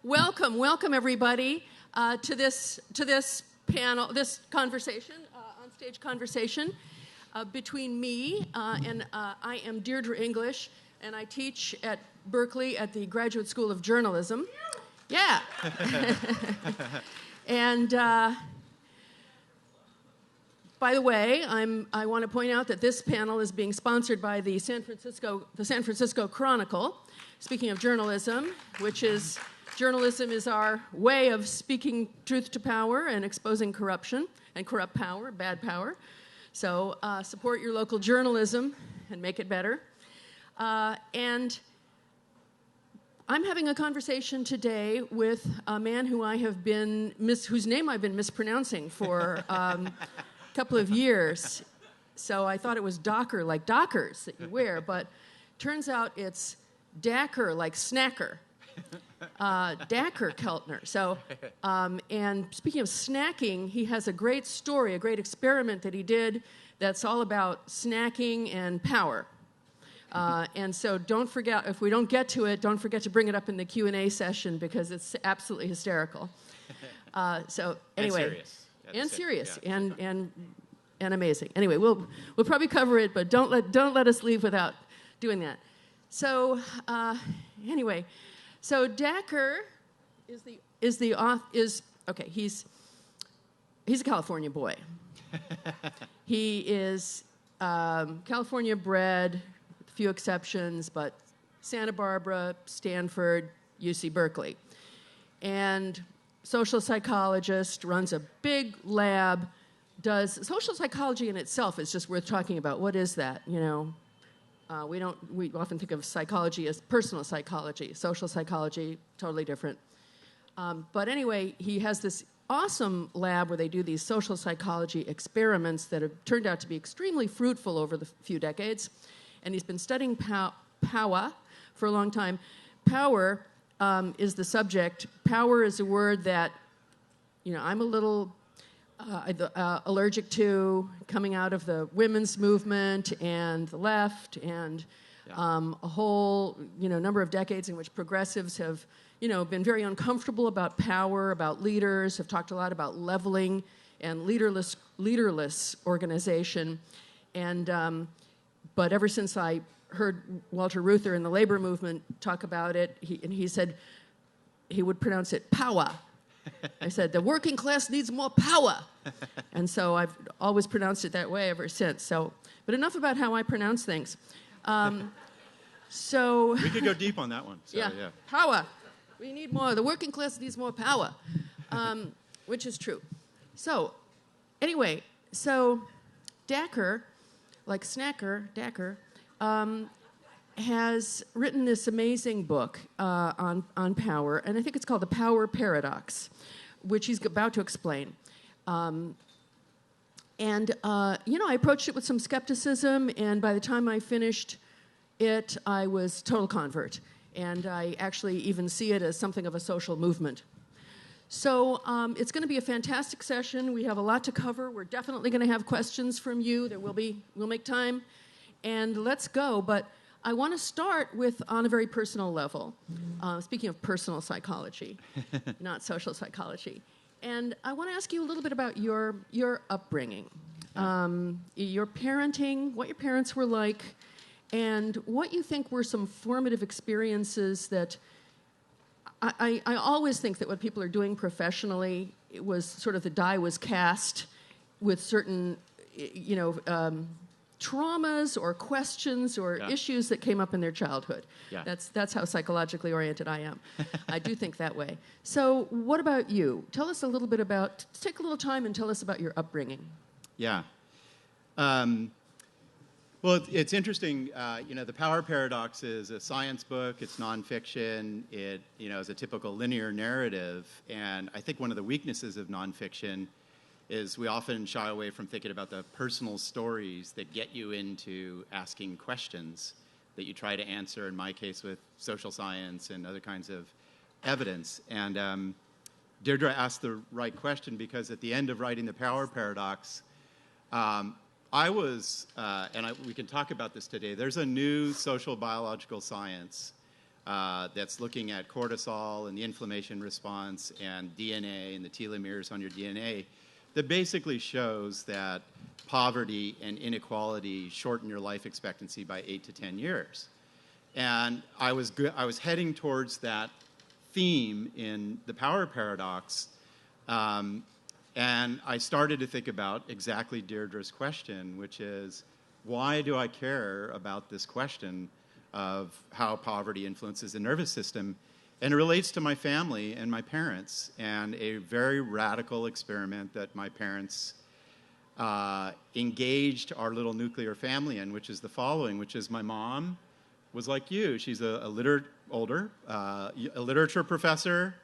Welcome everybody to this panel, this conversation, on-stage conversation between me and I am Deirdre English, and I teach at Berkeley at the Graduate School of Journalism. Yeah. And by the way, I want to point out that this panel is being sponsored by the San Francisco Chronicle. Speaking of journalism, journalism is our way of speaking truth to power and exposing corruption and corrupt power, bad power. So support your local journalism and make it better. And I'm having a conversation today with a man who whose name I've been mispronouncing for a couple of years. So I thought it was Dacher, like Dockers that you wear, but turns out it's Dacher, like snacker. Dacher Keltner. So, and speaking of snacking, he has a great story, a great experiment that he did that's all about snacking and power. And so don't forget, if we don't get to it, don't forget to bring it up in the Q&A session because it's absolutely hysterical. So anyway. And serious. And amazing. Anyway, we'll probably cover it, but don't let us leave without doing that. So anyway. So Dacher he's a California boy. He is California bred, with a few exceptions, but Santa Barbara, Stanford, UC Berkeley. And social psychologist, runs a big lab, social psychology in itself is just worth talking about. What is that, you know? We often think of psychology as personal psychology. Social psychology, totally different. But anyway, he has this awesome lab where they do these social psychology experiments that have turned out to be extremely fruitful over the few decades. And he's been studying power for a long time. Power is the subject. Power is a word that, I'm a little allergic to, coming out of the women's movement and the left and a whole number of decades in which progressives have been very uncomfortable about power, about leaders, have talked a lot about leveling and leaderless organization. And but ever since I heard Walter Reuther in the labor movement talk about it, he said he would pronounce it power. I said, the working class needs more power. And so I've always pronounced it that way ever since. But enough about how I pronounce things. So we could go deep on that one. So, yeah, power. We need more. The working class needs more power, which is true. So anyway, Dacher, like snacker, Dacher, has written this amazing book on power, and I think it's called The Power Paradox, which he's about to explain. I approached it with some skepticism, and by the time I finished it, I was total convert, and I actually even see it as something of a social movement. So it's going to be a fantastic session. We have a lot to cover. We're definitely going to have questions from you. We'll make time, and let's go. But I want to start on a very personal level. Speaking of personal psychology, not social psychology. And I want to ask you a little bit about your upbringing, your parenting, what your parents were like, and what you think were some formative experiences that I always think that what people are doing professionally, it was sort of the die was cast with certain, traumas or questions or issues that came up in their childhood. Yeah. That's how psychologically oriented I am. I do think that way. So what about you? Tell us a little bit take a little time and tell us about your upbringing. Yeah. Well, it's interesting. The Power Paradox is a science book. It's nonfiction. It, is a typical linear narrative. And I think one of the weaknesses of nonfiction is we often shy away from thinking about the personal stories that get you into asking questions that you try to answer, in my case, with social science and other kinds of evidence. And Deirdre asked the right question because at the end of writing The Power Paradox, I was, we can talk about this today, there's a new social biological science that's looking at cortisol and the inflammation response and DNA and the telomeres on your DNA that basically shows that poverty and inequality shorten your life expectancy by 8 to 10 years. And I was heading towards that theme in the power paradox, and I started to think about exactly Deirdre's question, which is, why do I care about this question of how poverty influences the nervous system? And it relates to my family and my parents, and a very radical experiment that my parents engaged our little nuclear family in, which is the following, which is my mom was like you. She's a literature professor,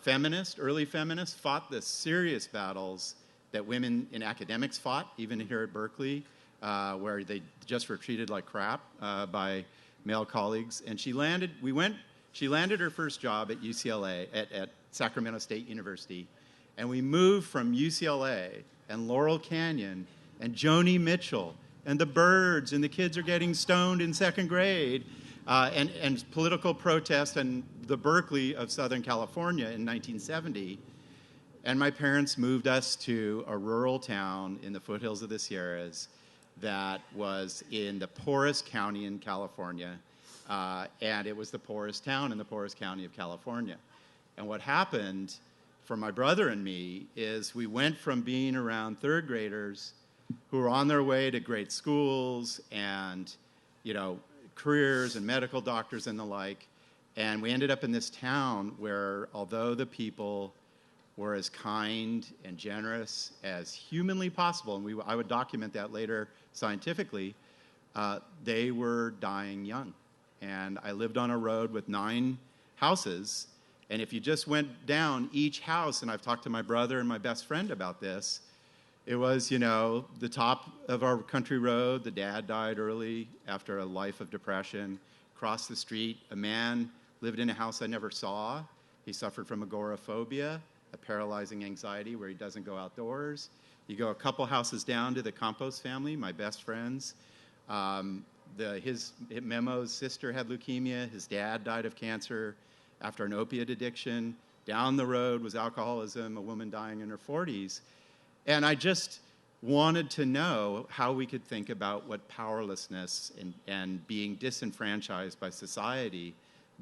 feminist, early feminist, fought the serious battles that women in academics fought, even here at Berkeley, where they just were treated like crap by male colleagues. And she landed her first job at UCLA, at Sacramento State University. And we moved from UCLA and Laurel Canyon and Joni Mitchell and the Byrds, and the kids are getting stoned in second grade, and political protest and the Berkeley of Southern California in 1970. And my parents moved us to a rural town in the foothills of the Sierras that was in the poorest county in California, and it was the poorest town in the poorest county of California. And what happened for my brother and me is we went from being around third graders who were on their way to great schools and, careers and medical doctors and the like, and we ended up in this town where, although the people were as kind and generous as humanly possible, and I would document that later scientifically, they were dying young. And I lived on a road with 9 houses, and if you just went down each house, and I've talked to my brother and my best friend about this, it was, the top of our country road. The dad died early after a life of depression. Across the street, a man lived in a house I never saw. He suffered from agoraphobia, a paralyzing anxiety where he doesn't go outdoors. You go a couple houses down to the Compost family, my best friends. Memo's sister had leukemia. His dad died of cancer after an opiate addiction. Down the road was alcoholism, a woman dying in her 40s. And I just wanted to know how we could think about what powerlessness and being disenfranchised by society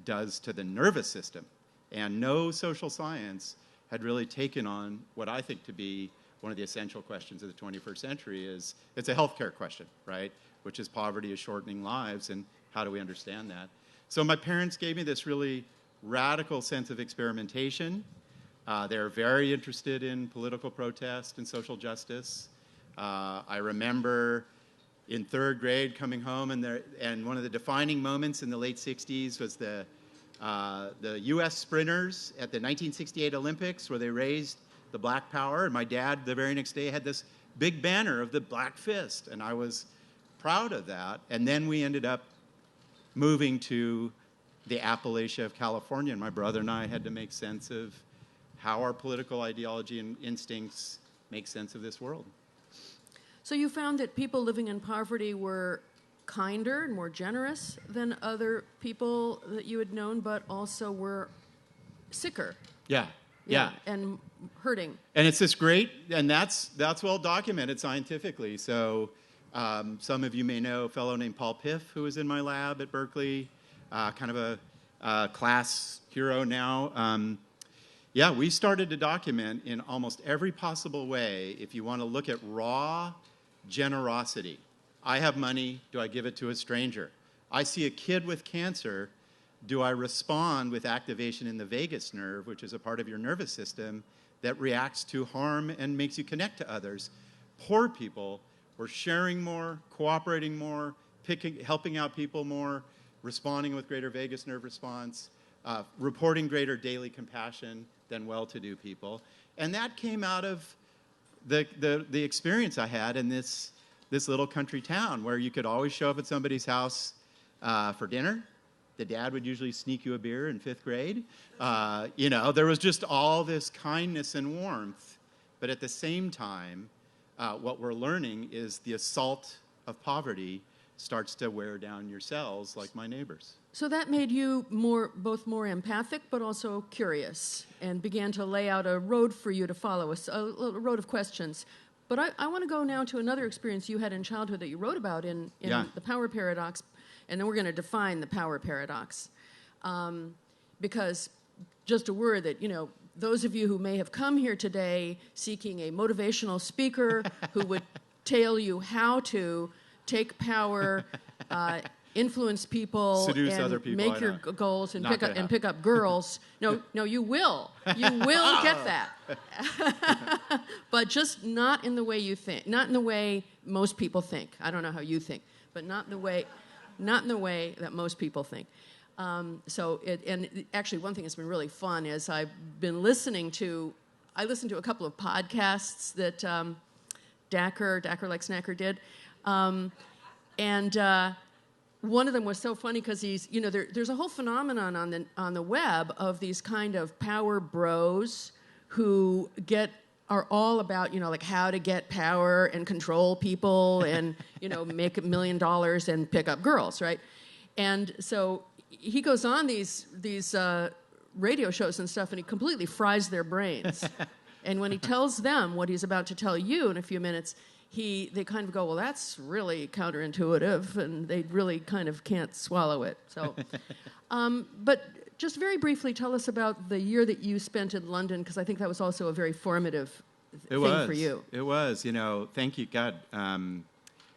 does to the nervous system. And no social science had really taken on what I think to be one of the essential questions of the 21st century. It's a healthcare question, right? Which is poverty is shortening lives, and how do we understand that? So my parents gave me this really radical sense of experimentation. They're very interested in political protest and social justice. I remember in third grade coming home, and one of the defining moments in the late 60s was the U.S. sprinters at the 1968 Olympics, where they raised the Black Power. And my dad, the very next day, had this big banner of the Black Fist, and I was proud of that. And then we ended up moving to the Appalachia of California, and my brother and I had to make sense of how our political ideology and instincts make sense of this world. So you found that people living in poverty were kinder and more generous than other people that you had known, but also were sicker. Yeah. And hurting. And it's this great, and that's well documented scientifically. So some of you may know a fellow named Paul Piff, who was in my lab at Berkeley, kind of a class hero now. We started to document in almost every possible way, if you want to look at raw generosity. I have money, do I give it to a stranger? I see a kid with cancer, do I respond with activation in the vagus nerve, which is a part of your nervous system that reacts to harm and makes you connect to others? Poor people were sharing more, cooperating more, helping out people more, responding with greater vagus nerve response, reporting greater daily compassion than well-to-do people. And that came out of the experience I had in this little country town, where you could always show up at somebody's house for dinner. The dad would usually sneak you a beer in 5th grade. There was just all this kindness and warmth. But at the same time, what we're learning is the assault of poverty starts to wear down your cells like my neighbors. So that made you both more empathic, but also curious, and began to lay out a road for you to follow, a road of questions. But I want to go now to another experience you had in childhood that you wrote about in the power paradox, and then we're going to define the power paradox. Because just a word that, those of you who may have come here today seeking a motivational speaker who would tell you how to take power, influence people, seduce and other people, make your goals and pick up girls. No, you will. You will get that. But just not in the way you think. Not in the way most people think. I don't know how you think, but not in the way that most people think. And actually one thing that's been really fun is I've been listening to a couple of podcasts that Dacher Like Snacker did. And one of them was so funny because he's, there's a whole phenomenon on the web of these kind of power bros who are all about, like how to get power and control people and, make $1 million and pick up girls, right? And so he goes on these radio shows and stuff, and he completely fries their brains. And when he tells them what he's about to tell you in a few minutes, they kind of go, well, that's really counterintuitive, and they really kind of can't swallow it. So, but just very briefly, tell us about the year that you spent in London, because I think that was also a very formative thing for you. It was, thank you, God.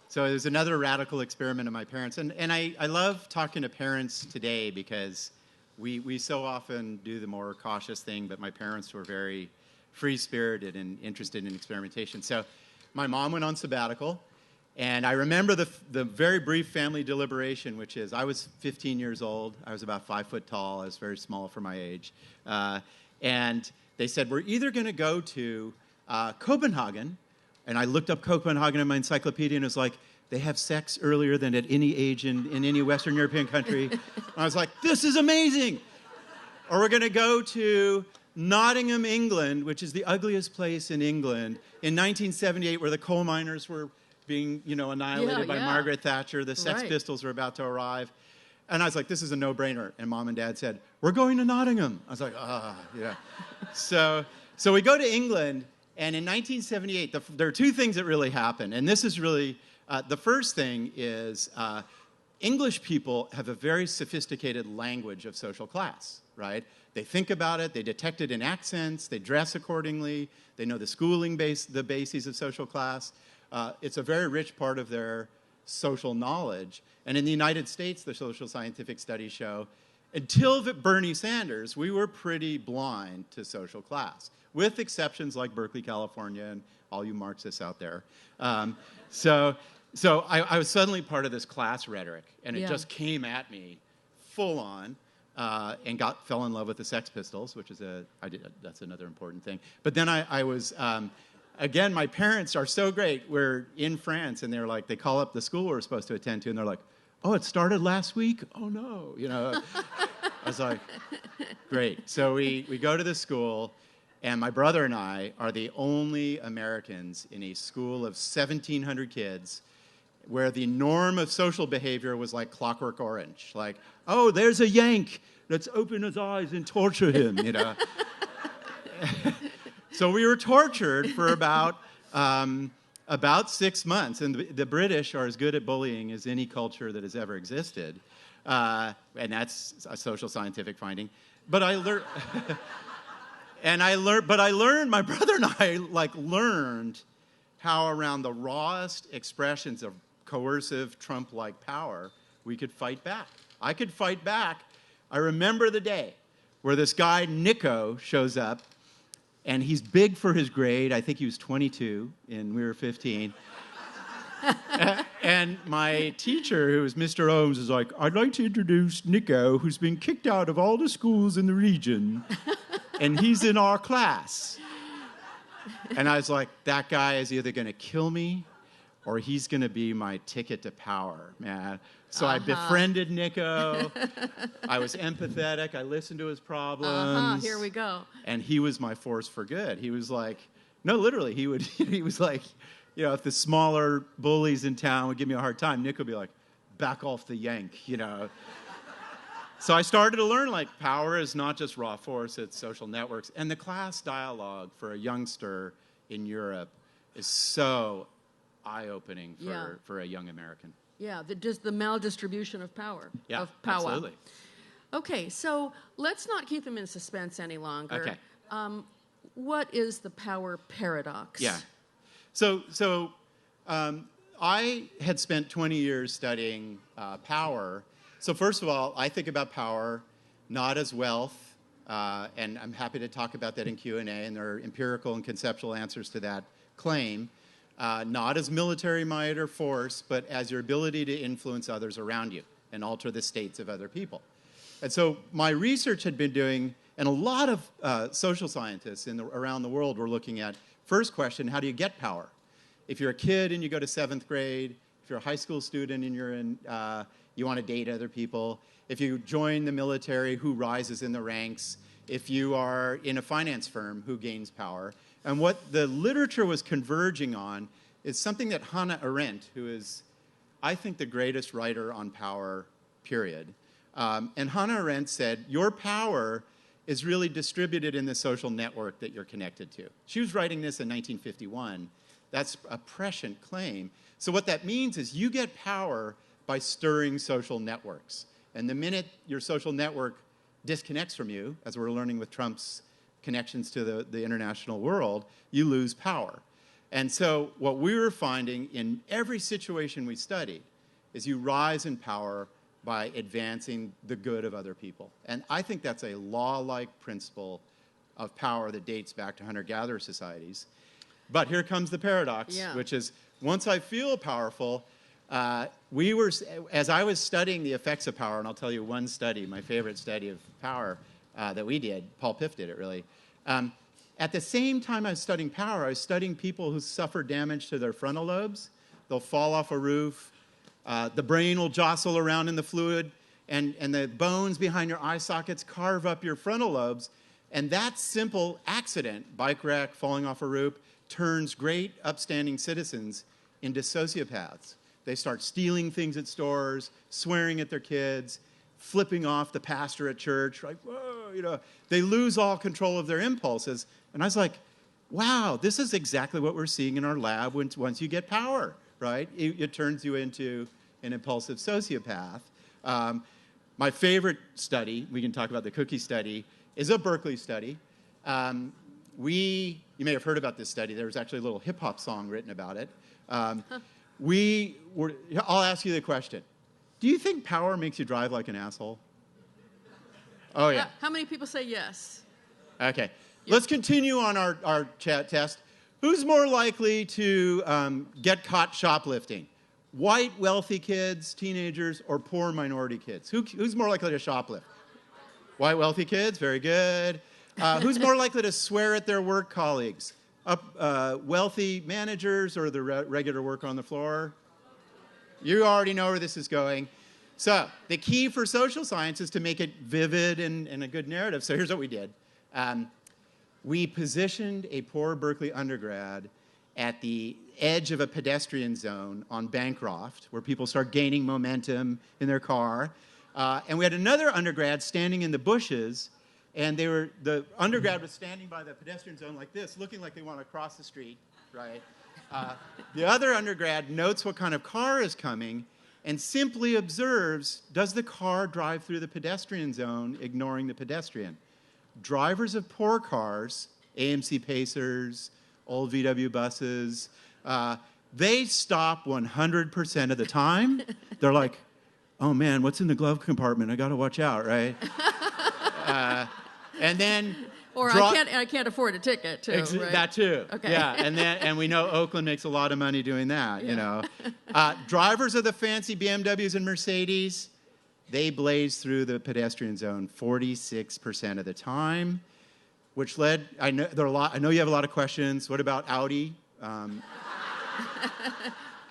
So it was another radical experiment of my parents. And I love talking to parents today because we so often do the more cautious thing, but my parents were very free-spirited and interested in experimentation. So my mom went on sabbatical, and I remember the very brief family deliberation, which is I was 15 years old. I was about 5 foot tall. I was very small for my age. And they said, we're either going to go to Copenhagen, and I looked up Copenhagen in my encyclopedia, and it was like, they have sex earlier than at any age in any Western European country. I was like, this is amazing. Or we're going to go to Nottingham, England, which is the ugliest place in England, in 1978, where the coal miners were being, annihilated by Margaret Thatcher. The Sex Pistols were about to arrive. And I was like, this is a no-brainer. And Mom and Dad said, we're going to Nottingham. I was like, yeah. So we go to England, and in 1978, there are two things that really happen. And this is really, the first thing is English people have a very sophisticated language of social class, right? They think about it, they detect it in accents, they dress accordingly, they know the bases of social class. It's a very rich part of their social knowledge. And in the United States, the social scientific studies show, until Bernie Sanders, we were pretty blind to social class, with exceptions like Berkeley, California, and all you Marxists out there. So I was suddenly part of this class rhetoric, and it just came at me full on. And fell in love with the Sex Pistols, which is that's another important thing. But then I was, again, my parents are so great. We're in France, and they call up the school we're supposed to attend to, and they're like, oh, it started last week? Oh, no. I was like, great. So we go to the school, and my brother and I are the only Americans in a school of 1,700 kids where the norm of social behavior was like Clockwork Orange. Like, oh, there's a Yank. Let's open his eyes and torture him, So we were tortured for about 6 months. And the British are as good at bullying as any culture that has ever existed. And that's a social scientific finding. But I learned... my brother and I learned how around the rawest expressions of coercive Trump-like power we could fight back. I could fight back. I remember the day where this guy, Nico, shows up, and he's big for his grade. I think he was 22, and we were 15. And my teacher, who was Mr. Ohms, is like, I'd like to introduce Nico, who's been kicked out of all the schools in the region, and he's in our class. And I was like, that guy is either going to kill me or he's going to be my ticket to power, man. So I befriended Nico. I was empathetic. I listened to his problems. Here we go. And he was my force for good. He was like, no, literally, he was like, if the smaller bullies in town would give me a hard time, Nico would be like, back off the yank, you know. So I started to learn, like, power is not just raw force, it's social networks. And the class dialogue for a youngster in Europe is so eye-opening for a young American. Yeah, just the maldistribution of power. Yeah, of power. absolutely. Okay, so let's not keep them in suspense any longer. Okay. What is the power paradox? Yeah. So I had spent 20 years studying power. So first of all, I think about power not as wealth, and I'm happy to talk about that in Q&A, and there are empirical and conceptual answers to that claim. Not as military might or force, but as your ability to influence others around you and alter the states of other people. And so my research had been doing, and a lot of social scientists around the world were looking at, first question, how do you get power? If you're a kid and you go to 7th grade, if you're a high school student and you want to date other people, if you join the military, who rises in the ranks? If you are in a finance firm, who gains power? And what the literature was converging on is something that Hannah Arendt, who is, I think, the greatest writer on power, period. And Hannah Arendt said, your power is really distributed in the social network that you're connected to. She was writing this in 1951. That's a prescient claim. So what that means is you get power by stirring social networks. And the minute your social network disconnects from you, as we're learning with Trump's connections to the international world, you lose power. And so what we were finding in every situation we studied is you rise in power by advancing the good of other people. And I think that's a law-like principle of power that dates back to hunter-gatherer societies. But here comes the paradox, which is once I feel powerful, as I was studying the effects of power, and I'll tell you one study, my favorite study of power that we did, Paul Piff did it really. At the same time I was studying power, I was studying people who suffer damage to their frontal lobes. They'll fall off a roof, the brain will jostle around in the fluid, and the bones behind your eye sockets carve up your frontal lobes. And that simple accident, bike wreck, falling off a roof, turns great upstanding citizens into sociopaths. They start stealing things at stores, swearing at their kids, flipping off the pastor at church, like, whoa, you know. They lose all control of their impulses. And I was like, wow, this is exactly what we're seeing in our lab once you get power, right? It turns you into an impulsive sociopath. My favorite study, we can talk about the cookie study, is a Berkeley study. You may have heard about this study. There was actually a little hip-hop song written about it. I'll ask you the question. Do you think power makes you drive like an asshole? Oh, yeah. How many people say yes? Okay. Let's continue on our chat test. Who's more likely to get caught shoplifting? White, wealthy kids, teenagers, or poor minority kids? Who's more likely to shoplift? White, wealthy kids? Very good. Who's more likely to swear at their work colleagues? Wealthy managers or the regular worker on the floor? You already know where this is going. So the key for social science is to make it vivid and a good narrative. So here's what we did. We positioned a poor Berkeley undergrad at the edge of a pedestrian zone on Bancroft, where people start gaining momentum in their car. And we had another undergrad standing in the bushes, and the undergrad was standing by the pedestrian zone like this, looking like they want to cross the street, right? The other undergrad notes what kind of car is coming and simply observes, does the car drive through the pedestrian zone, ignoring the pedestrian? Drivers of poor cars, AMC Pacers, old VW buses, they stop 100% of the time. They're like, oh man, what's in the glove compartment? I got to watch out, right? And then, or I can't afford a ticket too. Right? That too. Okay. Yeah, and we know Oakland makes a lot of money doing that. Yeah. You know, drivers of the fancy BMWs and Mercedes, they blaze through the pedestrian zone 46% of the time, which led. I know you have a lot of questions. What about Audi?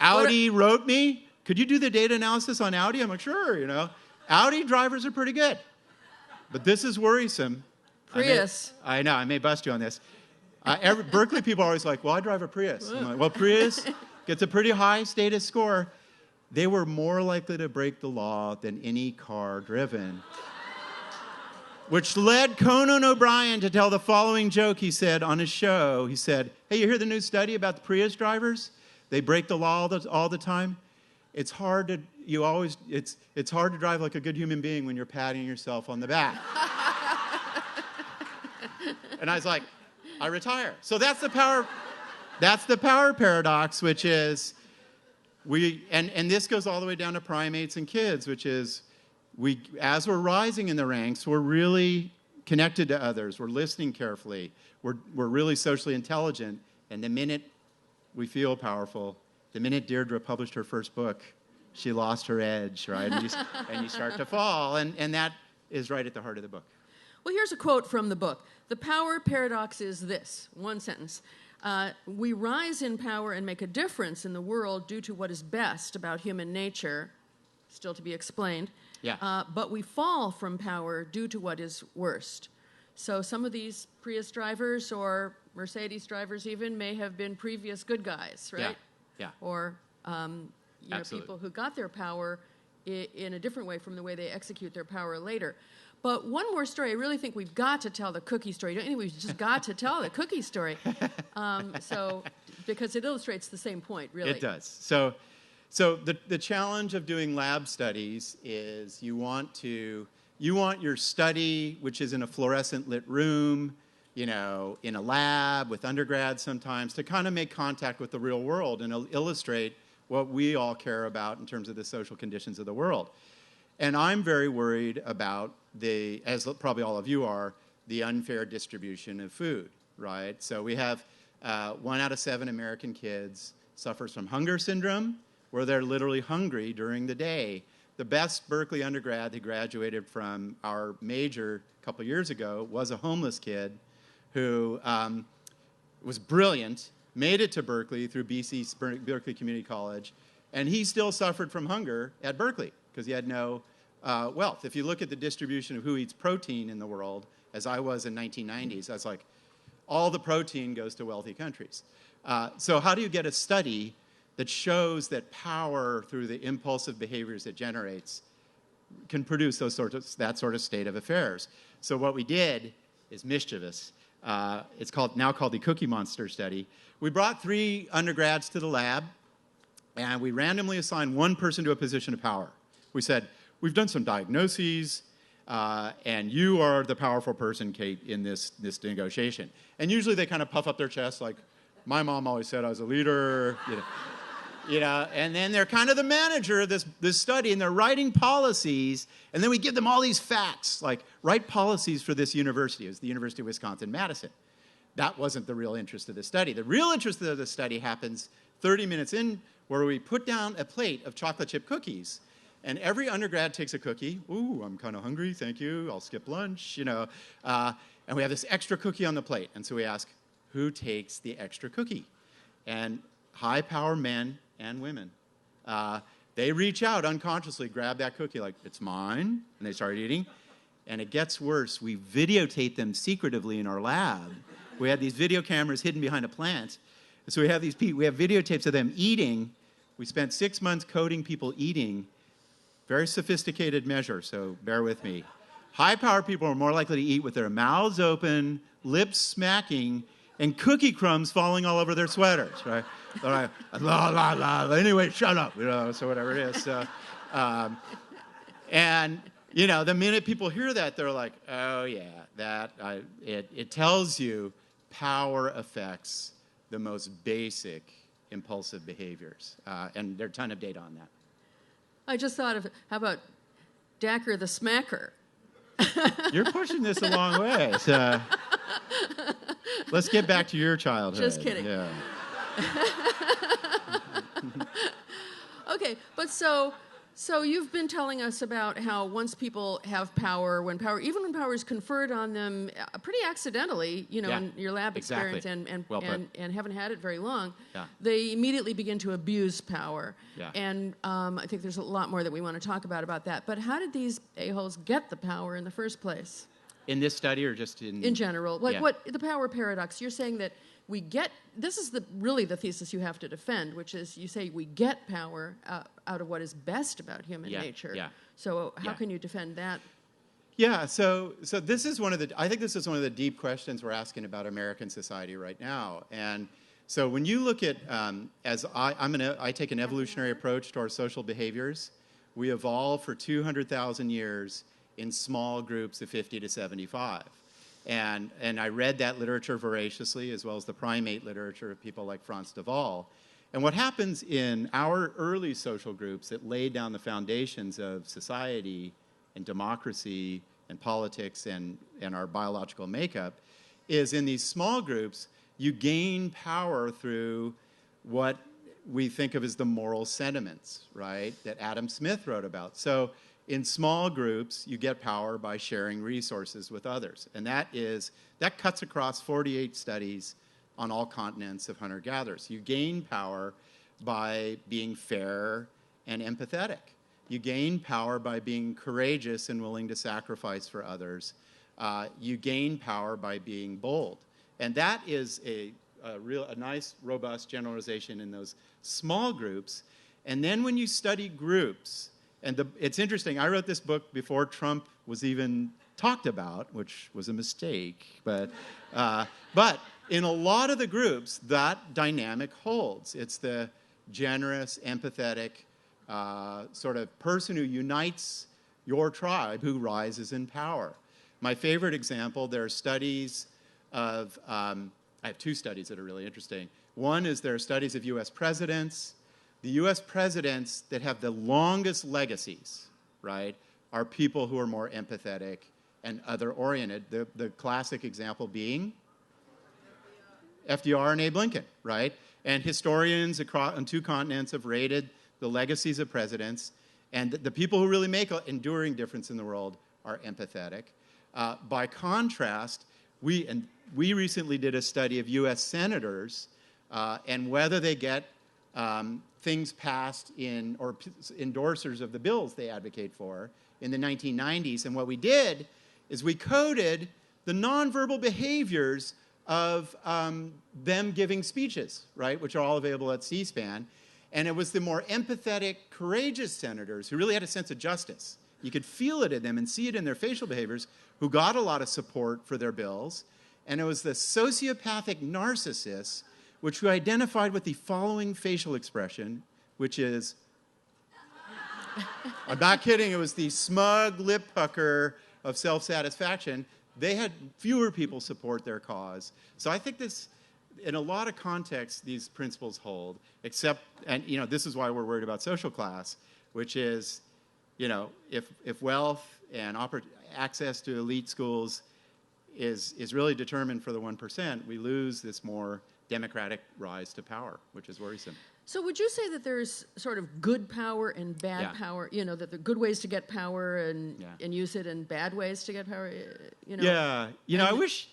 Audi wrote me. Could you do the data analysis on Audi? I'm like, sure. You know, Audi drivers are pretty good, but this is worrisome. Prius. I know, I may bust you on this. Berkeley people are always like, well, I drive a Prius. I'm like, well, Prius gets a pretty high status score. they were more likely to break the law than any car driven. Which led Conan O'Brien to tell the following joke he said on his show. He said, hey, you hear the new study about the Prius drivers? They break the law all the time. It's hard to drive like a good human being when you're patting yourself on the back. And I was like, I retire. So that's the power paradox, which is and this goes all the way down to primates and kids, which is as we're rising in the ranks, we're really connected to others. We're listening carefully. We're really socially intelligent. And the minute we feel powerful, the minute Deirdre published her first book, she lost her edge, right? And you start to fall. And that is right at the heart of the book. Well, here's a quote from the book. The power paradox is this, one sentence. We rise in power and make a difference in the world due to what is best about human nature, still to be explained. Yeah. But we fall from power due to what is worst. So some of these Prius drivers or Mercedes drivers even may have been previous good guys, right? Yeah. Or people who got their power in a different way from the way they execute their power later. But one more story. I really think we've got to tell the cookie story. Don't you think we've just got to tell the cookie story? Because it illustrates the same point, really. It does. So the challenge of doing lab studies is you want your study, which is in a fluorescent lit room, in a lab with undergrads sometimes, to kind of make contact with the real world and illustrate what we all care about in terms of the social conditions of the world. And I'm very worried about as probably all of you are, the unfair distribution of food, right? So we have 1 out of 7 American kids suffers from hunger syndrome, where they're literally hungry during the day. The best Berkeley undergrad who graduated from our major a couple years ago was a homeless kid who was brilliant, made it to Berkeley through Berkeley Community College, and he still suffered from hunger at Berkeley because he had no wealth. If you look at the distribution of who eats protein in the world, as I was in 1990s, I was like, all the protein goes to wealthy countries. So how do you get a study that shows that power through the impulsive behaviors it generates can produce that sort of state of affairs? So what we did is mischievous. It's now called the Cookie Monster Study. We brought 3 undergrads to the lab, and we randomly assigned one person to a position of power. We said, we've done some diagnoses, and you are the powerful person, Kate, in this negotiation. And usually they kind of puff up their chest like, my mom always said I was a leader, and then they're kind of the manager of this study, and they're writing policies, and then we give them all these facts, like write policies for this university. It was the University of Wisconsin-Madison. That wasn't the real interest of the study. The real interest of the study happens 30 minutes in, where we put down a plate of chocolate chip cookies, and every undergrad takes a cookie. Ooh, I'm kind of hungry, thank you, I'll skip lunch, and we have this extra cookie on the plate, and so we ask, who takes the extra cookie? And high-power men and women. They reach out unconsciously, grab that cookie like, it's mine, and they start eating. And it gets worse. We videotape them secretively in our lab. We had these video cameras hidden behind a plant. And so we have videotapes of them eating. We spent 6 months coding people eating. Very sophisticated measure, so bear with me. High-powered people are more likely to eat with their mouths open, lips smacking, and cookie crumbs falling all over their sweaters, right? They're like, la, la, la, anyway, shut up, so whatever it is. And, the minute people hear that, they're like, oh, yeah, it tells you power affects the most basic impulsive behaviors. And there's a ton of data on that. I just thought of, how about Dacher the Smacker? You're pushing this a long way. So, let's get back to your childhood. Just kidding. Yeah. Okay, but so you've been telling us about how once people have power, even when power is conferred on them pretty accidentally, in your lab experience, and haven't had it very long, they immediately begin to abuse power. Yeah. And I think there's a lot more that we want to talk about that. But how did these a-holes get the power in the first place? In this study or just in... In general, like Yeah. what the power paradox, you're saying that we get, this is really the thesis you have to defend, which is you say we get power out of what is best about human nature. Yeah. So how can you defend that? Yeah, so this is I think this is one of the deep questions we're asking about American society right now. And so when you look at, I take an evolutionary approach to our social behaviors. We evolved for 200,000 years in small groups of 50 to 75. And I read that literature voraciously, as well as the primate literature of people like Frans de Waal. And what happens in our early social groups that laid down the foundations of society and democracy and politics and our biological makeup is in these small groups, you gain power through what we think of as the moral sentiments, right, that Adam Smith wrote about. So in small groups, you get power by sharing resources with others. And that cuts across 48 studies on all continents of hunter-gatherers. You gain power by being fair and empathetic. You gain power by being courageous and willing to sacrifice for others. You gain power by being bold. And that is a nice, robust generalization in those small groups. And then when you study groups, and it's interesting, I wrote this book before Trump was even talked about, which was a mistake. But in a lot of the groups, that dynamic holds. It's the generous, empathetic, sort of person who unites your tribe who rises in power. My favorite example, there are studies of, I have two studies that are really interesting. One is there are studies of U.S. presidents. The U.S. presidents that have the longest legacies, right, are people who are more empathetic and other-oriented. The classic example being FDR and Abe Lincoln, right? And historians on two continents have rated the legacies of presidents, and the people who really make an enduring difference in the world are empathetic. By contrast, we recently did a study of U.S. senators and whether they get things passed or endorsers of the bills they advocate for in the 1990s. And what we did is we coded the nonverbal behaviors of them giving speeches, right, which are all available at C-SPAN. And it was the more empathetic, courageous senators who really had a sense of justice. You could feel it in them and see it in their facial behaviors, who got a lot of support for their bills. And it was the sociopathic narcissists which we identified with the following facial expression, which is, I'm not kidding, it was the smug lip pucker of self-satisfaction. They had fewer people support their cause. So I think this, in a lot of contexts, these principles hold, except, and this is why we're worried about social class, which is, if wealth and access to elite schools is really determined for the 1%, we lose this more democratic rise to power, which is worrisome. So would you say that there's sort of good power and bad power, that there are good ways to get power and use it and bad ways to get power, Yeah, I wish,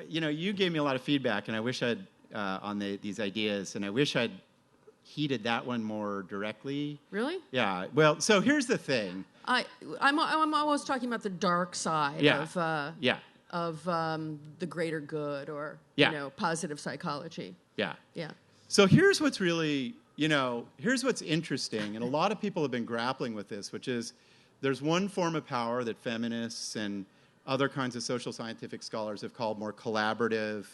you gave me a lot of feedback, and I wish I'd, on these ideas, and I wish I'd heeded that one more directly. Really? Yeah, well, so here's the thing. I'm always talking about the dark side of the greater good or, positive psychology. Yeah. Yeah. So here's what's really, here's what's interesting, and a lot of people have been grappling with this, which is there's one form of power that feminists and other kinds of social scientific scholars have called more collaborative,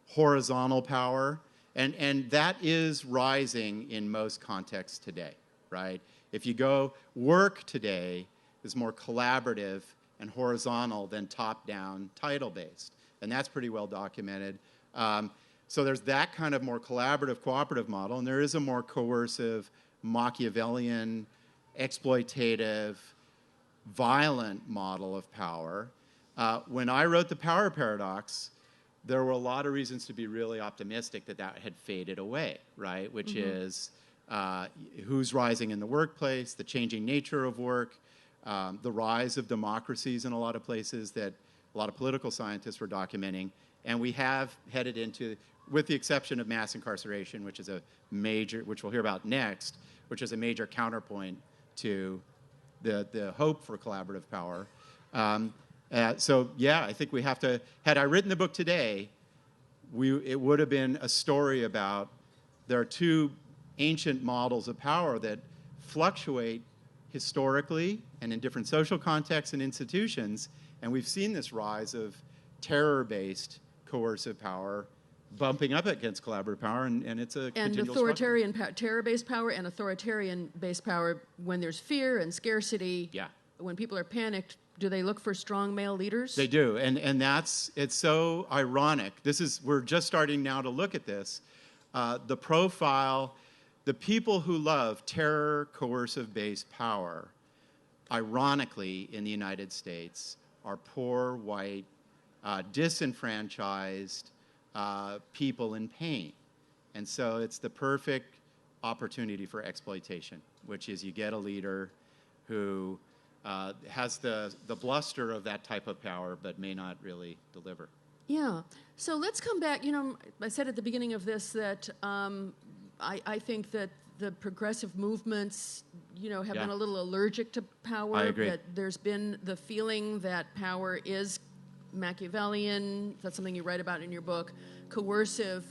horizontal power, and that is rising in most contexts today, right? If you go, work today is more collaborative and horizontal than top-down, title-based, and that's pretty well documented. So there's that kind of more collaborative, cooperative model, and there is a more coercive, Machiavellian, exploitative, violent model of power. When I wrote The Power Paradox, there were a lot of reasons to be really optimistic that had faded away, right? Which is who's rising in the workplace, the changing nature of work, the rise of democracies in a lot of places that a lot of political scientists were documenting. And we have headed into, with the exception of mass incarceration, which is a major, which we'll hear about next, which is a major counterpoint to the hope for collaborative power. So yeah, I think we have to. Had I written the book today, it would have been a story about there are two ancient models of power that fluctuate historically and in different social contexts and institutions, and we've seen this rise of terror-based coercive power bumping up against collaborative power, and it's a continual authoritarian terror-based power and authoritarian-based power when there's fear and scarcity. Yeah. When people are panicked, do they look for strong male leaders? They do, and it's so ironic. We're just starting now to look at this. The profile, the people who love terror, coercive-based power, ironically, in the United States, are poor, white, disenfranchised people in pain. And so it's the perfect opportunity for exploitation, which is you get a leader who has the bluster of that type of power, but may not really deliver. Yeah. So let's come back. I said at the beginning of this that I think that the progressive movements, have been a little allergic to power. I agree. That there's been the feeling that power is Machiavellian. That's something you write about in your book. Coercive,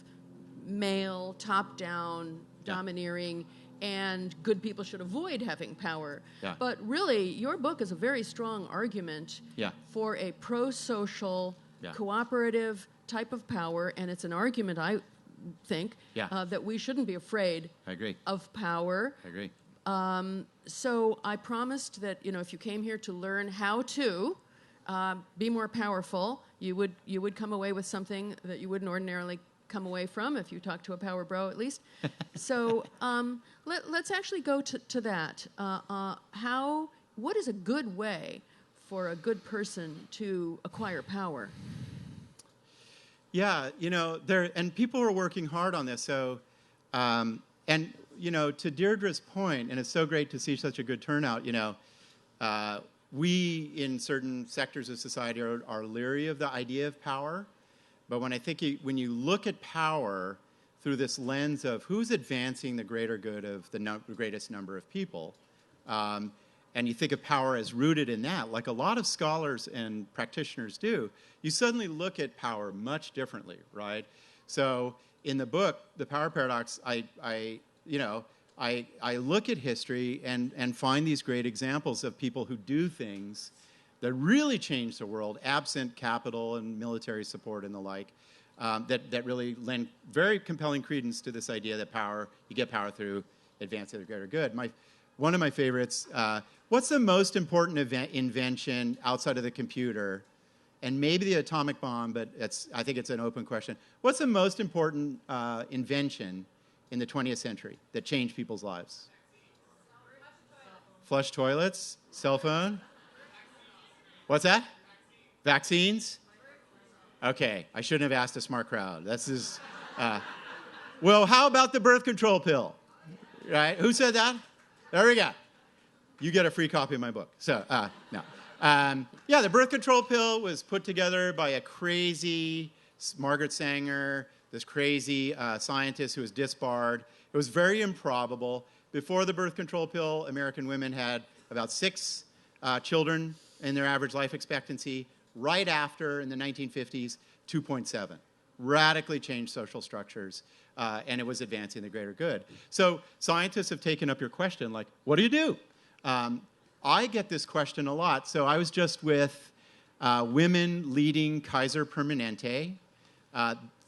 male, top-down, domineering, and good people should avoid having power. Yeah. But really, your book is a very strong argument for a pro-social, cooperative type of power, and it's an argument, I think, that we shouldn't be afraid of power. I agree. So I promised that, if you came here to learn how to be more powerful, you would come away with something that you wouldn't ordinarily come away from if you talk to a power bro, at least. So let's actually go to that. What is a good way for a good person to acquire power? Yeah, and people are working hard on this. So, to Deirdre's point, and it's so great to see such a good turnout. We in certain sectors of society are leery of the idea of power. But when you look at power through this lens of who's advancing the greater good of the greatest number of people, and you think of power as rooted in that, like a lot of scholars and practitioners do, you suddenly look at power much differently, right? So in the book, The Power Paradox, I look at history and find these great examples of people who do things that really changed the world, absent capital and military support and the like, that really lend very compelling credence to this idea that you get power through advancing the greater good. One of my favorites, what's the most important invention outside of the computer, and maybe the atomic bomb, but I think it's an open question. What's the most important invention in the 20th century that changed people's lives? Flush toilets, cell phone. What's that? Vaccines? Okay, I shouldn't have asked a smart crowd. Well, how about the birth control pill? Right? Who said that? There we go. You get a free copy of my book. So, no. The birth control pill was put together by a crazy Margaret Sanger, this crazy scientist who was disbarred. It was very improbable. Before the birth control pill, American women had about 6 children in their average life expectancy. Right after, in the 1950s, 2.7. Radically changed social structures, and it was advancing the greater good. So scientists have taken up your question, like, what do you do? I get this question a lot. So I was just with women leading Kaiser Permanente.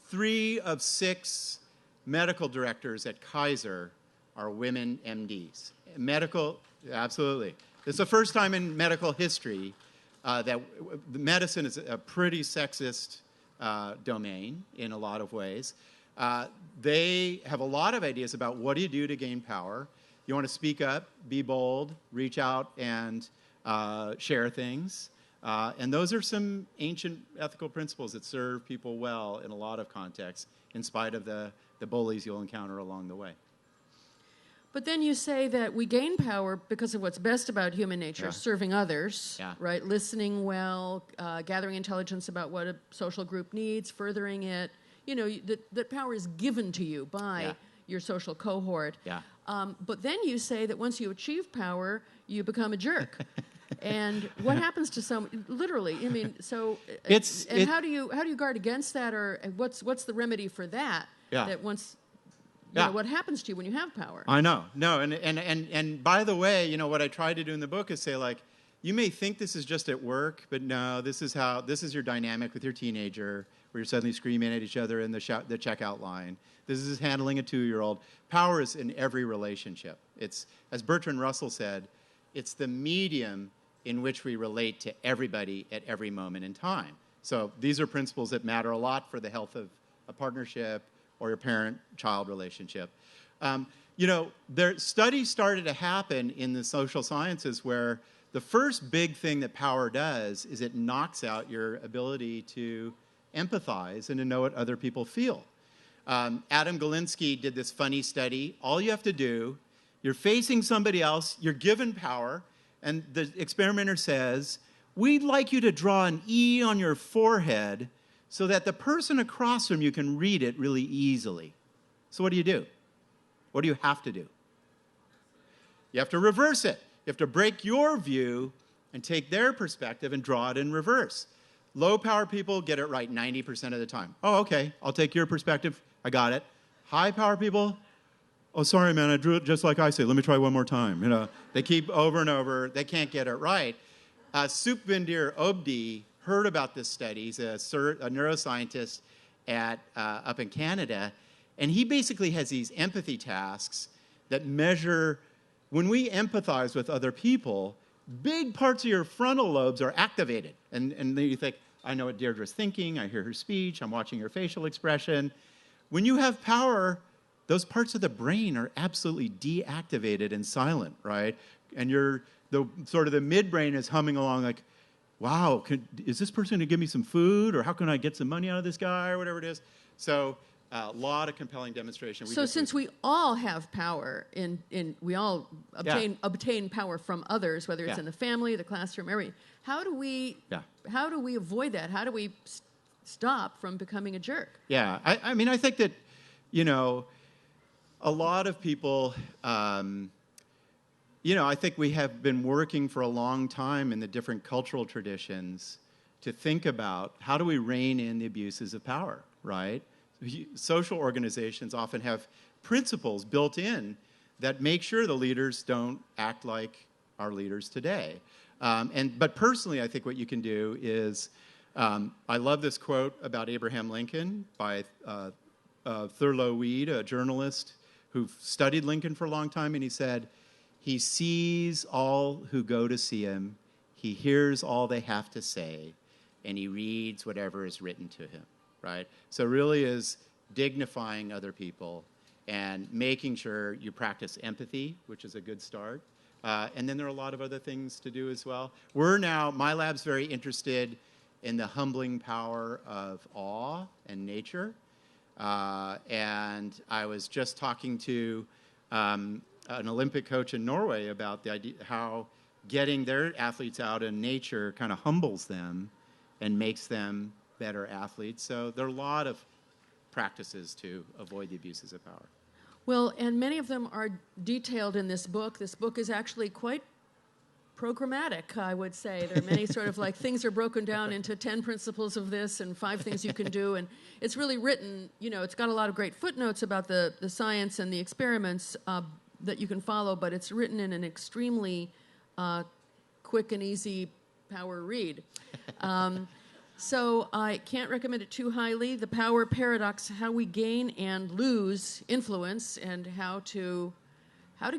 3 of 6 medical directors at Kaiser are women MDs. Absolutely. It's the first time in medical history that medicine is a pretty sexist domain in a lot of ways. They have a lot of ideas about what do you do to gain power. You want to speak up, be bold, reach out and share things. And those are some ancient ethical principles that serve people well in a lot of contexts, in spite of the bullies you'll encounter along the way. But then you say that we gain power because of what's best about human nature, serving others, right? Listening well, gathering intelligence about what a social group needs, furthering it. That power is given to you by your social cohort. But then you say that once you achieve power, you become a jerk. And what happens to some? Literally, I mean, so. How do you guard against that, or what's the remedy for that? Yeah. That once. You know, what happens to you when you have power? I know. No, and by the way, you know, what I try to do in the book is say, like, you may think this is just at work, but no, this is your dynamic with your teenager, where you're suddenly screaming at each other in the checkout line. This is handling a 2-year-old. Power is in every relationship. It's, as Bertrand Russell said, it's the medium in which we relate to everybody at every moment in time. So these are principles that matter a lot for the health of a partnership or your parent-child relationship. You know, studies started to happen in the social sciences where the first big thing that power does is it knocks out your ability to empathize and to know what other people feel. Adam Galinsky did this funny study. All you have to do, you're facing somebody else, you're given power, and the experimenter says, we'd like you to draw an E on your forehead so that the person across from you can read it really easily. So what do? What do you have to do? You have to reverse it. You have to break your view and take their perspective and draw it in reverse. Low power people get it right 90% of the time. Oh, okay, I'll take your perspective. I got it. High power people, oh, sorry, man, I drew it just like I say. Let me try one more time. You know, they keep over and over. They can't get it right. Sukhvinder Obdi heard about this study. He's a neuroscientist up in Canada, and he basically has these empathy tasks that measure when we empathize with other people, big parts of your frontal lobes are activated. And then you think, I know what Deirdre's thinking, I hear her speech, I'm watching her facial expression. When you have power, those parts of the brain are absolutely deactivated and silent, right? And the midbrain is humming along like, wow, is this person going to give me some food? Or how can I get some money out of this guy? Or whatever it is. So a lot of compelling demonstration. So since we all have power, we all obtain power from others, whether it's in the family, the classroom, how do we avoid that? How do we stop from becoming a jerk? Yeah, I mean, I think that, you know, a lot of people... you know, I think we have been working for a long time in the different cultural traditions to think about how do we rein in the abuses of power, right? Social organizations often have principles built in that make sure the leaders don't act like our leaders today. But personally, I think what you can do is, I love this quote about Abraham Lincoln by Thurlow Weed, a journalist who studied Lincoln for a long time, and he said, he sees all who go to see him, he hears all they have to say, and he reads whatever is written to him, right? So it really is dignifying other people and making sure you practice empathy, which is a good start. And then there are a lot of other things to do as well. My lab's very interested in the humbling power of awe and nature. And I was just talking to an Olympic coach in Norway about the idea how getting their athletes out in nature kind of humbles them and makes them better athletes. So there are a lot of practices to avoid the abuses of power. Well, and many of them are detailed in this book. This book is actually quite programmatic, I would say. There are many sort of like things are broken down into 10 principles of this and 5 things you can do. And it's really written, you know, it's got a lot of great footnotes about the science and the experiments that you can follow, but it's written in an extremely quick and easy power read. So I can't recommend it too highly. The Power Paradox: How We Gain and Lose Influence, and how to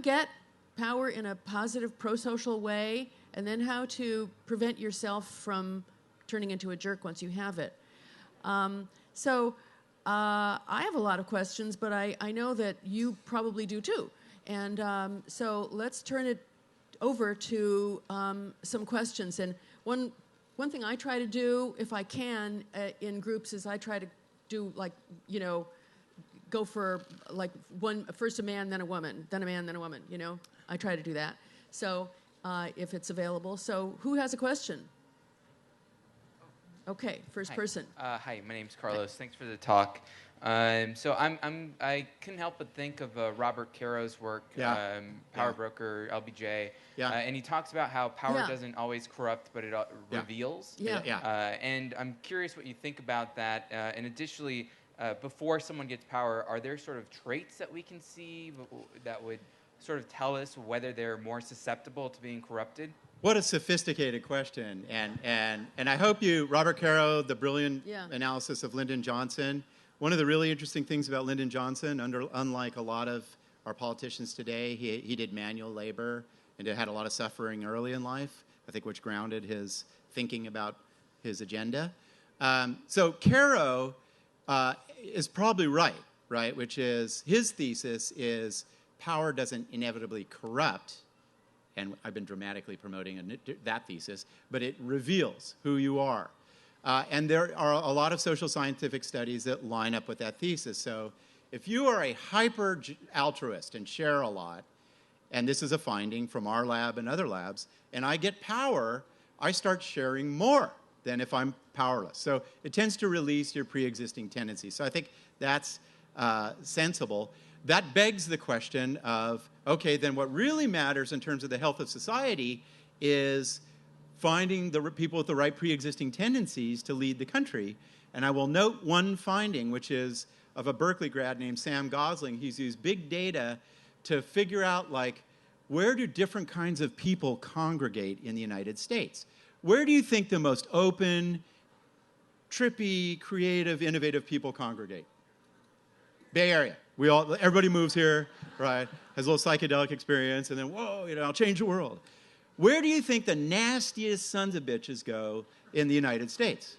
get power in a positive, pro-social way, and then how to prevent yourself from turning into a jerk once you have it. So I have a lot of questions, but I know that you probably do too. And so let's turn it over to some questions. And one thing I try to do, if I can, in groups is I try to do, like, you know, go for, like, first a man, then a woman, then a man, then a woman, you know. I try to do that. So if it's available. So who has a question? Okay, first person. Hi, my name's Carlos. Thanks for the talk. So I couldn't help but think of Robert Caro's work, Power Broker, LBJ, and he talks about how power doesn't always corrupt, but it reveals. And I'm curious what you think about that. And additionally, before someone gets power, are there sort of traits that we can see that would sort of tell us whether they're more susceptible to being corrupted? What a sophisticated question. And I hope you, Robert Caro, the brilliant analysis of Lyndon Johnson. One of the really interesting things about Lyndon Johnson, unlike a lot of our politicians today, he did manual labor and had a lot of suffering early in life, I think, which grounded his thinking about his agenda. So Caro is probably right, which is his thesis is power doesn't inevitably corrupt, and I've been dramatically promoting that thesis, but it reveals who you are. And there are a lot of social scientific studies that line up with that thesis. So if you are a hyper-altruist and share a lot, and this is a finding from our lab and other labs, and I get power, I start sharing more than if I'm powerless. So it tends to release your pre-existing tendencies. So I think that's sensible. That begs the question of, okay, then what really matters in terms of the health of society is finding the people with the right pre-existing tendencies to lead the country. And I will note one finding, which is of a Berkeley grad named Sam Gosling. He's used big data to figure out, like, where do different kinds of people congregate in the United States? Where do you think the most open, trippy, creative, innovative people congregate? Bay Area. Everybody moves here, right? Has a little psychedelic experience, and then, whoa, I'll change the world. Where do you think the nastiest sons of bitches go in the United States?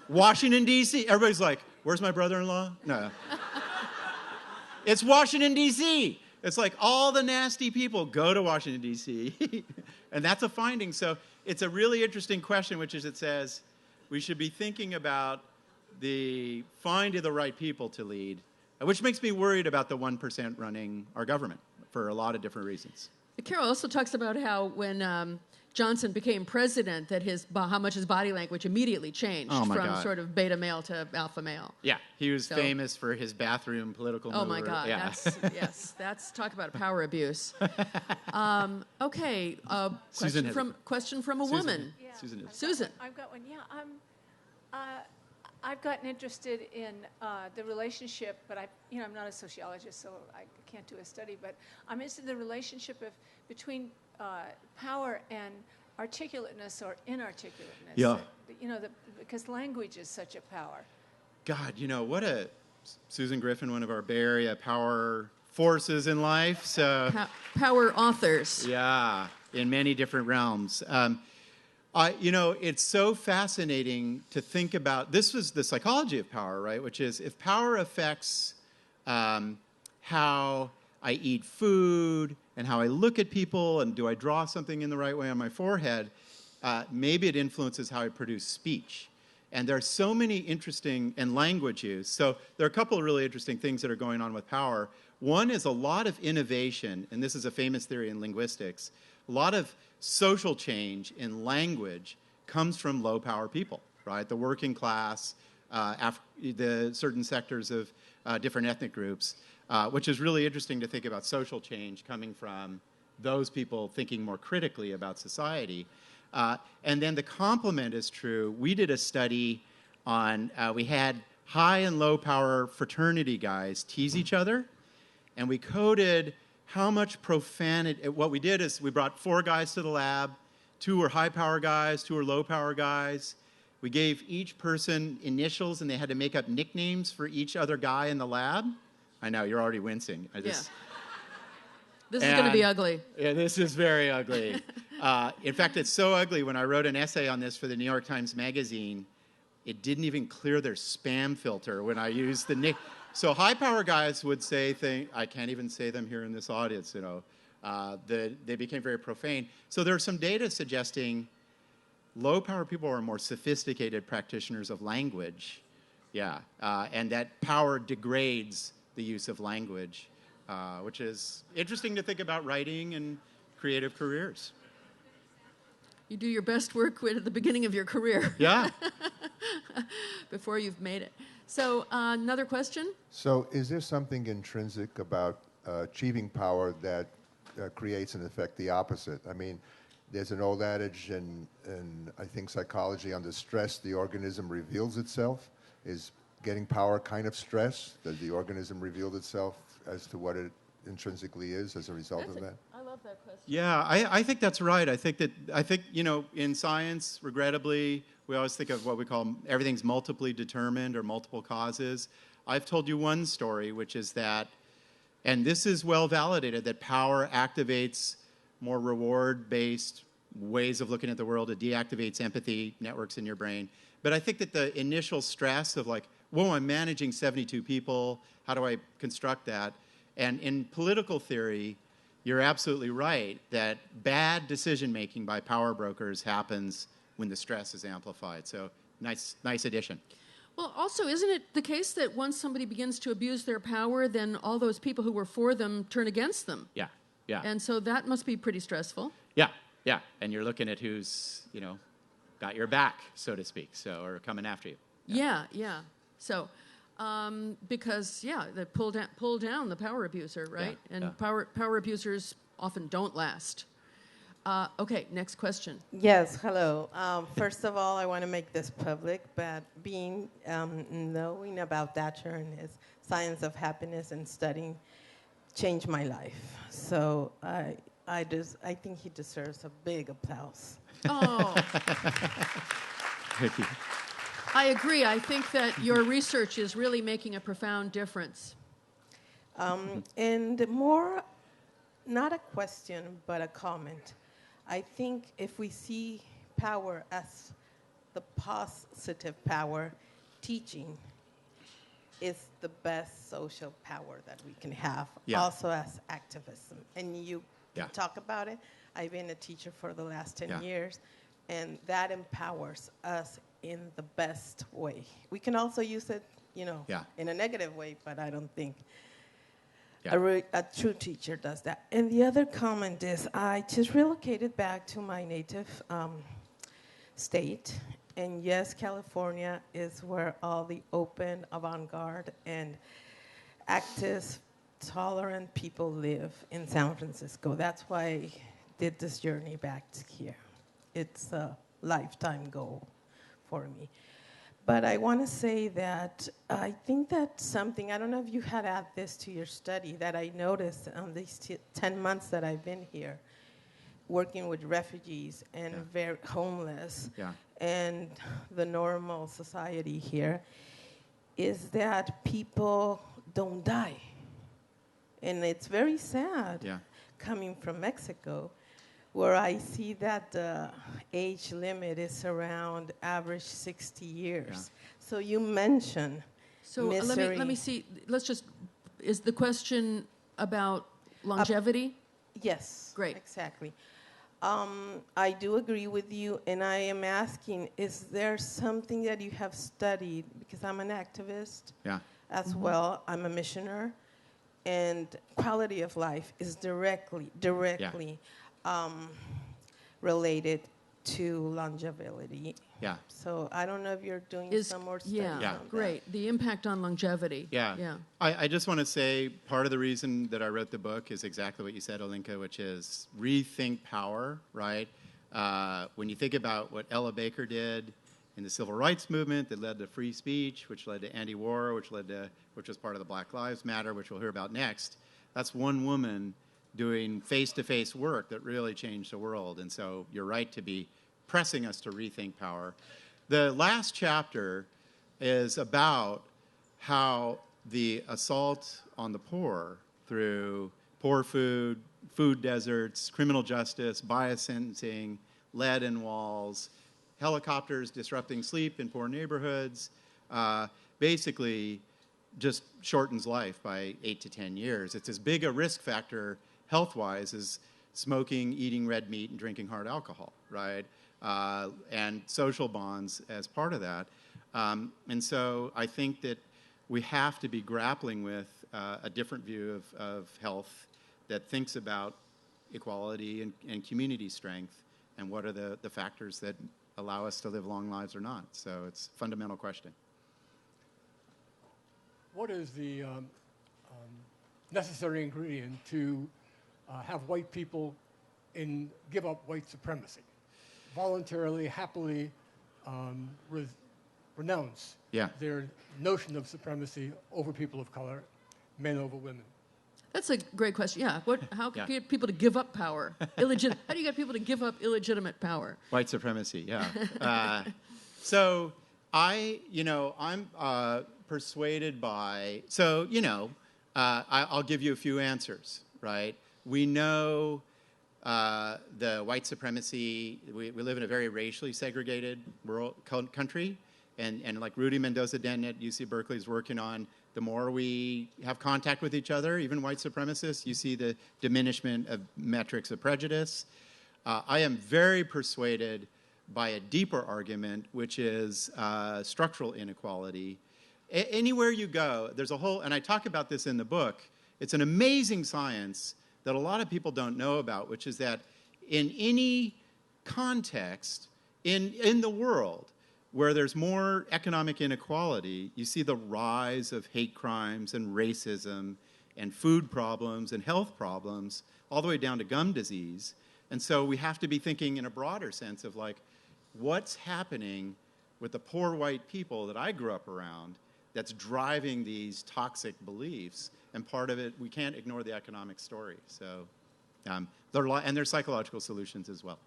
Washington, D.C. Everybody's like, where's my brother-in-law? No. It's Washington, D.C. It's like all the nasty people go to Washington, D.C. And that's a finding. So it's a really interesting question, which is it says we should be thinking about finding the right people to lead, which makes me worried about the 1% running our government for a lot of different reasons. Carol also talks about how when Johnson became president, that how much his body language immediately changed from sort of beta male to alpha male. Yeah, he was famous for his bathroom political Oh maneuver. my God, yeah. that's talk about power abuse. Okay, question from a woman. Yeah. Susan. I've got one. Yeah, I've gotten interested in the relationship, but I'm not a sociologist, so I can't do a study. But I'm interested in the relationship between power and articulateness or inarticulateness. Yeah. Because language is such a power. God, what Susan Griffin, one of our Bay Area power forces in life. So power authors. Yeah, in many different realms. It's so fascinating to think about. This was the psychology of power, right? Which is if power affects how I eat food and how I look at people and do I draw something in the right way on my forehead, maybe it influences how I produce speech. And there are so many interesting, and language use. So there are a couple of really interesting things that are going on with power. One is a lot of innovation, and this is a famous theory in linguistics. A lot of social change in language comes from low-power people, right? The working class, the certain sectors of different ethnic groups, which is really interesting to think about social change coming from those people thinking more critically about society. And then the complement is true. We did a study on, we had high and low-power fraternity guys tease each other, and we coded how much profanity. What we did is we brought 4 guys to the lab. 2 were high-power guys, 2 were low-power guys. We gave each person initials, and they had to make up nicknames for each other guy in the lab. I know, you're already wincing. This is going to be ugly. Yeah, this is very ugly. In fact, it's so ugly, when I wrote an essay on this for the New York Times Magazine, it didn't even clear their spam filter when I used the nick. So high-power guys would say things, I can't even say them here in this audience, they became very profane. So there's some data suggesting low-power people are more sophisticated practitioners of language, and that power degrades the use of language, which is interesting to think about writing and creative careers. You do your best work at the beginning of your career. Yeah. Before you've made it. So another question? So is there something intrinsic about achieving power that creates an effect the opposite? I mean, there's an old adage in I think psychology, under stress, the organism reveals itself. Is getting power kind of stress? Does the organism reveal itself as to what it intrinsically is as a result of that? I love that question. Yeah, I think that's right. I think in science, regrettably, we always think of what we call everything's multiply determined or multiple causes. I've told you one story, which is that, and this is well validated, that power activates more reward-based ways of looking at the world. It deactivates empathy networks in your brain. But I think that the initial stress of like, whoa, I'm managing 72 people, how do I construct that? And in political theory, you're absolutely right that bad decision-making by power brokers happens when the stress is amplified. So nice addition. Well, also, isn't it the case that once somebody begins to abuse their power, then all those people who were for them turn against them? Yeah. And so that must be pretty stressful. Yeah. And you're looking at who's, got your back, so to speak, or coming after you. Yeah. So, because they pull down the power abuser, right? Power abusers often don't last. Okay, next question. Yes, hello. First of all, I want to make this public, but knowing about Dacher and his science of happiness and studying changed my life. So I think he deserves a big applause. Oh. Thank you. I agree. I think that your research is really making a profound difference. And more, not a question, but a comment. I think if we see power as the positive power, teaching is the best social power that we can have, also as activism. And you can talk about it. I've been a teacher for the last 10 years, and that empowers us in the best way. We can also use it, in a negative way, but I don't think a true teacher does that. And the other comment is I just relocated back to my native state. And yes, California is where all the open, avant-garde, and active, tolerant people live in San Francisco. That's why I did this journey back to here. It's a lifetime goal for me. But I want to say that I think that's something, I don't know if you had added this to your study, that I noticed on these 10 months that I've been here, working with refugees and very homeless, and the normal society here, is that people don't die. And it's very sad coming from Mexico, where I see that the age limit is around average 60 years. Yeah. So you mentioned misery. Let me see. Is the question about longevity? Yes. Great. Exactly. I do agree with you, and I am asking, is there something that you have studied? Because I'm an activist as well. I'm a missioner, and quality of life is directly related to longevity. Yeah. So I don't know if you're doing some more studies on that. Great. The impact on longevity. Yeah. I just want to say part of the reason that I wrote the book is exactly what you said, Olinka, which is rethink power, right? When you think about what Ella Baker did in the civil rights movement that led to free speech, which led to anti-war, which was part of the Black Lives Matter, which we'll hear about next, that's one woman doing face-to-face work that really changed the world. And so you're right to be pressing us to rethink power. The last chapter is about how the assault on the poor through poor food, food deserts, criminal justice, bias sentencing, lead in walls, helicopters disrupting sleep in poor neighborhoods, basically just shortens life by 8 to 10 years. It's as big a risk factor health-wise as smoking, eating red meat, and drinking hard alcohol, right? And social bonds as part of that. And so I think that we have to be grappling with a different view of health that thinks about equality and community strength and what are the factors that allow us to live long lives or not. So it's a fundamental question. What is the necessary ingredient to have white people give up white supremacy, voluntarily, happily renounce their notion of supremacy over people of color, men over women? That's a great question. Yeah. How can you get people to give up power? How do you get people to give up illegitimate power? White supremacy, yeah. So I'm persuaded by, I'll give you a few answers, right? We know the white supremacy, we live in a very racially segregated rural country, and like Rudy Mendoza-Den at UC Berkeley is working on, the more we have contact with each other, even white supremacists, you see the diminishment of metrics of prejudice. I am very persuaded by a deeper argument, which is structural inequality. Anywhere you go, there's a whole, and I talk about this in the book, it's an amazing science that a lot of people don't know about, which is that in any context in the world where there's more economic inequality, you see the rise of hate crimes and racism and food problems and health problems, all the way down to gum disease. And so we have to be thinking in a broader sense of like, what's happening with the poor white people that I grew up around that's driving these toxic beliefs? And part of it, we can't ignore the economic story. So, and there's psychological solutions as well.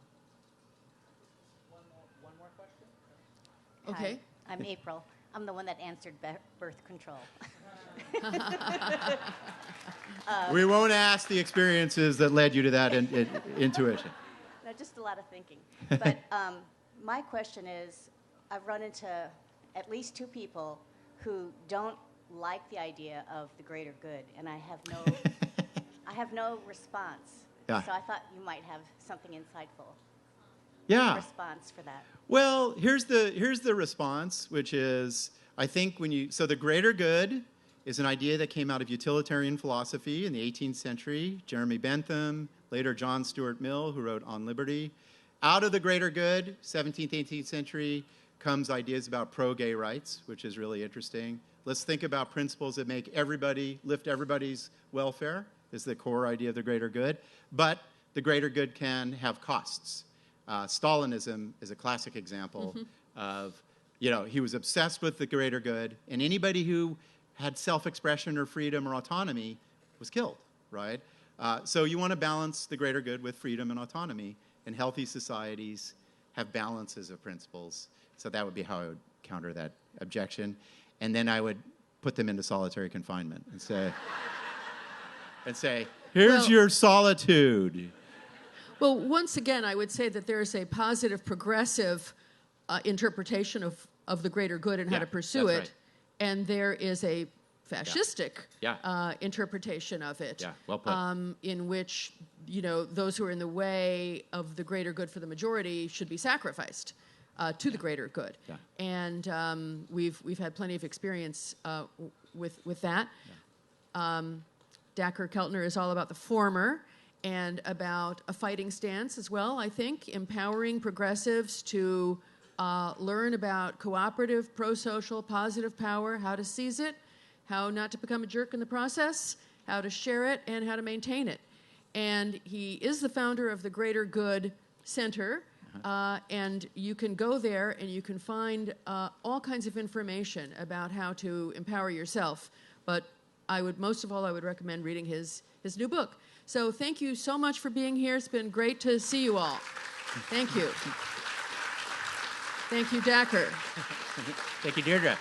One more question? Okay. Hi, I'm April. I'm the one that answered birth control. We won't ask the experiences that led you to that intuition. No, just a lot of thinking. But my question is, I've run into at least 2 people who don't like the idea of the greater good, and I have no response. Yeah. So I thought you might have something insightful. Yeah. Response for that. Well, here's the response, which is, I think so the greater good is an idea that came out of utilitarian philosophy in the 18th century. Jeremy Bentham, later John Stuart Mill, who wrote On Liberty. Out of the greater good, 17th, 18th century, comes ideas about pro-gay rights, which is really interesting. Let's think about principles that lift everybody's welfare, is the core idea of the greater good. But the greater good can have costs. Stalinism is a classic example of, he was obsessed with the greater good, and anybody who had self-expression or freedom or autonomy was killed, right? So you want to balance the greater good with freedom and autonomy, and healthy societies have balances of principles. So that would be how I would counter that objection. And then I would put them into solitary confinement and say, here's your solitude. Well, once again, I would say that there's a positive, progressive interpretation of the greater good and how to pursue it. Right. And there is a fascistic interpretation of it. Yeah, well put. In which, those who are in the way of the greater good for the majority should be sacrificed to the greater good. Yeah. And we've had plenty of experience with that. Yeah. Dacher Keltner is all about the former and about a fighting stance as well, I think, empowering progressives to learn about cooperative, pro-social, positive power, how to seize it, how not to become a jerk in the process, how to share it, and how to maintain it. And he is the founder of the Greater Good Center, and you can go there and you can find all kinds of information about how to empower yourself. But most of all, I would recommend reading his new book. So thank you so much for being here. It's been great to see you all. Thank you. Thank you, Dacher. Thank you, Deirdre.